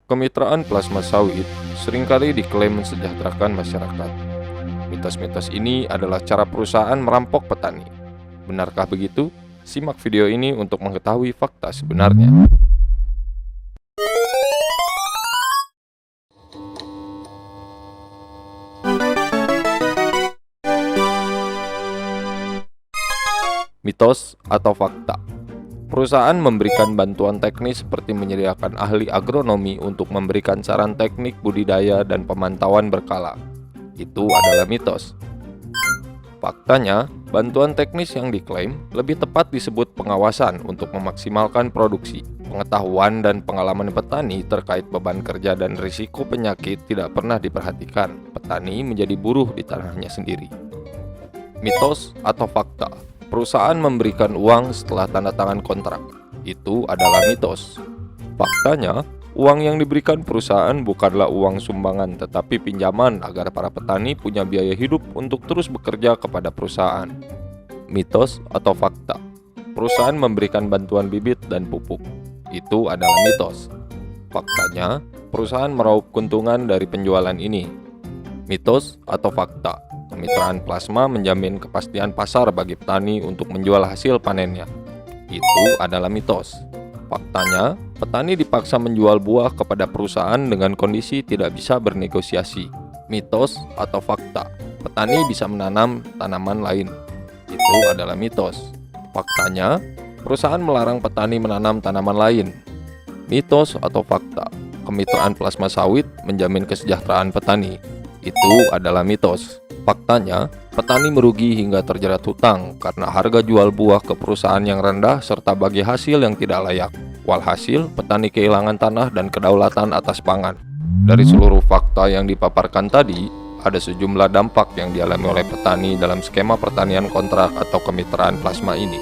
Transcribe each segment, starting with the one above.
Kemitraan plasma sawit seringkali diklaim mensejahterakan masyarakat. Mitos-mitos ini adalah cara perusahaan merampok petani. Benarkah begitu? Simak video ini untuk mengetahui fakta sebenarnya. Mitos atau fakta. Perusahaan memberikan bantuan teknis seperti menyediakan ahli agronomi untuk memberikan saran teknik budidaya dan pemantauan berkala. Itu adalah mitos. Faktanya, bantuan teknis yang diklaim lebih tepat disebut pengawasan untuk memaksimalkan produksi. Pengetahuan dan pengalaman petani terkait beban kerja dan risiko penyakit tidak pernah diperhatikan. Petani menjadi buruh di tanahnya sendiri. Mitos atau fakta. Perusahaan memberikan uang setelah tanda tangan kontrak. Itu adalah mitos. Faktanya, uang yang diberikan perusahaan bukanlah uang sumbangan tetapi pinjaman agar para petani punya biaya hidup untuk terus bekerja kepada perusahaan. Mitos atau fakta. Perusahaan memberikan bantuan bibit dan pupuk. Itu adalah mitos. Faktanya, perusahaan meraup keuntungan dari penjualan ini. Mitos atau fakta. Kemitraan plasma menjamin kepastian pasar bagi petani untuk menjual hasil panennya. Itu adalah mitos. Faktanya, petani dipaksa menjual buah kepada perusahaan dengan kondisi tidak bisa bernegosiasi. Mitos atau fakta. Petani bisa menanam tanaman lain. Itu adalah mitos. Faktanya, perusahaan melarang petani menanam tanaman lain. Mitos atau fakta. Kemitraan plasma sawit menjamin kesejahteraan petani. Itu adalah mitos. Faktanya, petani merugi hingga terjerat hutang karena harga jual buah ke perusahaan yang rendah serta bagi hasil yang tidak layak. Walhasil, petani kehilangan tanah dan kedaulatan atas pangan. Dari seluruh fakta yang dipaparkan tadi, ada sejumlah dampak yang dialami oleh petani dalam skema pertanian kontrak atau kemitraan plasma ini.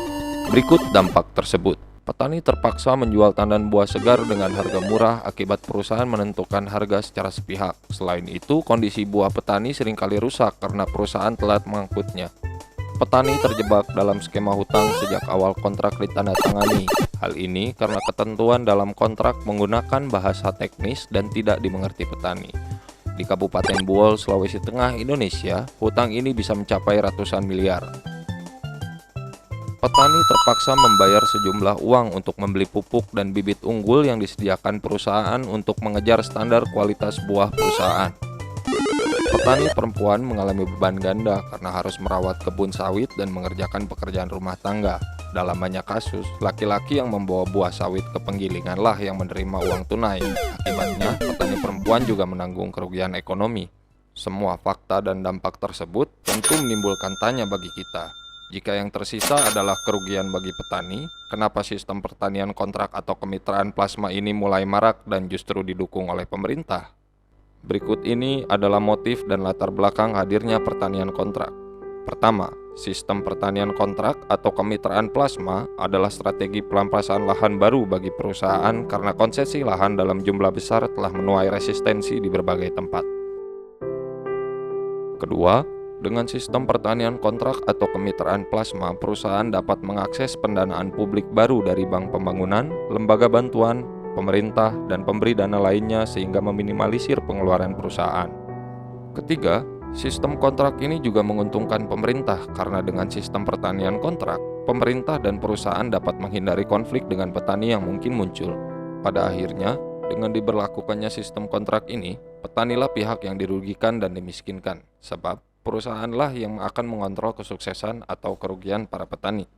Berikut dampak tersebut. Petani terpaksa menjual tandan buah segar dengan harga murah akibat perusahaan menentukan harga secara sepihak. Selain itu, kondisi buah petani seringkali rusak karena perusahaan telat mengangkutnya. Petani terjebak dalam skema hutang sejak awal kontrak ditandatangani. Hal ini karena ketentuan dalam kontrak menggunakan bahasa teknis dan tidak dimengerti petani. Di Kabupaten Buol, Sulawesi Tengah, Indonesia, hutang ini bisa mencapai ratusan miliar. Petani terpaksa membayar sejumlah uang untuk membeli pupuk dan bibit unggul yang disediakan perusahaan untuk mengejar standar kualitas buah perusahaan. Petani perempuan mengalami beban ganda karena harus merawat kebun sawit dan mengerjakan pekerjaan rumah tangga. Dalam banyak kasus, laki-laki yang membawa buah sawit ke penggilinganlah yang menerima uang tunai. Akibatnya, petani perempuan juga menanggung kerugian ekonomi. Semua fakta dan dampak tersebut tentu menimbulkan tanya bagi kita. Jika yang tersisa adalah kerugian bagi petani, kenapa sistem pertanian kontrak atau kemitraan plasma ini mulai marak dan justru didukung oleh pemerintah? Berikut ini adalah motif dan latar belakang hadirnya pertanian kontrak. Pertama, sistem pertanian kontrak atau kemitraan plasma adalah strategi pelampasan lahan baru bagi perusahaan karena konsesi lahan dalam jumlah besar telah menuai resistensi di berbagai tempat. Kedua, dengan sistem pertanian kontrak atau kemitraan plasma, perusahaan dapat mengakses pendanaan publik baru dari bank pembangunan, lembaga bantuan, pemerintah, dan pemberi dana lainnya sehingga meminimalisir pengeluaran perusahaan. Ketiga, sistem kontrak ini juga menguntungkan pemerintah karena dengan sistem pertanian kontrak, pemerintah dan perusahaan dapat menghindari konflik dengan petani yang mungkin muncul. Pada akhirnya, dengan diberlakukannya sistem kontrak ini, petanilah pihak yang dirugikan dan dimiskinkan, sebab perusahaanlah yang akan mengontrol kesuksesan atau kerugian para petani.